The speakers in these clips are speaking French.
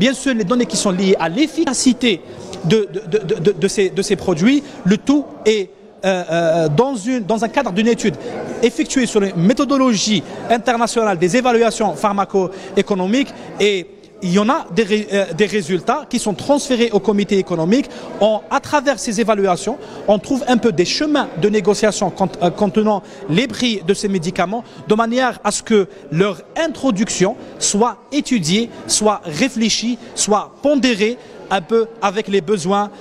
bien sûr les données qui sont liées à l'efficacité de ces produits, le tout est dans un cadre d'une étude effectuée sur les méthodologies internationales des évaluations pharmaco-économiques, et il y en a des résultats qui sont transférés au comité économique. À travers ces évaluations, on trouve un peu des chemins de négociation contenant les prix de ces médicaments, de manière à ce que leur introduction soit étudiée, soit réfléchie, soit pondérée un peu avec les besoins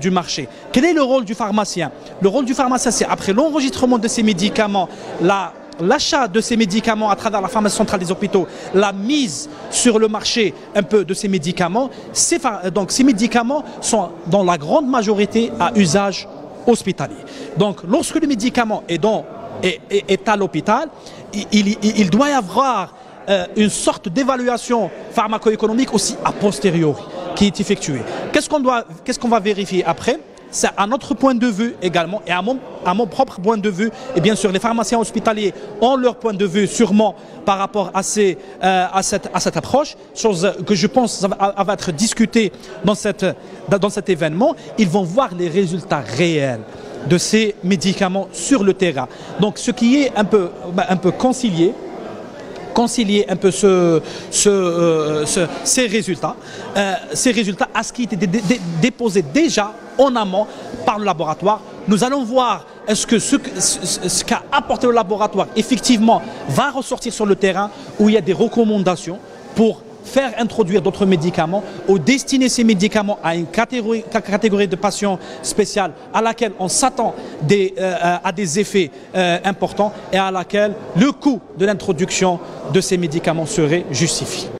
du marché. Quel est le rôle du pharmacien? Le rôle du pharmacien, c'est après l'enregistrement de ces médicaments, l'achat de ces médicaments à travers la pharmacie centrale des hôpitaux, la mise sur le marché un peu de ces médicaments. Donc ces médicaments sont dans la grande majorité à usage hospitalier. Donc lorsque le médicament est à l'hôpital, il doit y avoir une sorte d'évaluation pharmaco-économique aussi a posteriori qui est effectuée. Qu'est-ce qu'on va vérifier après? C'est à notre point de vue également, et à mon propre point de vue, et bien sûr les pharmaciens hospitaliers ont leur point de vue sûrement par rapport à cette approche, chose que je pense va être discutée dans cet événement. Ils vont voir les résultats réels de ces médicaments sur le terrain. Donc ce qui est un peu concilier un peu ces résultats à ce qui était déposé déjà en amont par le laboratoire. Nous allons voir est-ce que ce qu'a apporté le laboratoire effectivement va ressortir sur le terrain, où il y a des recommandations pour faire introduire d'autres médicaments ou destiner ces médicaments à une catégorie de patients spéciale à laquelle on s'attend à des effets importants et à laquelle le coût de l'introduction de ces médicaments serait justifié.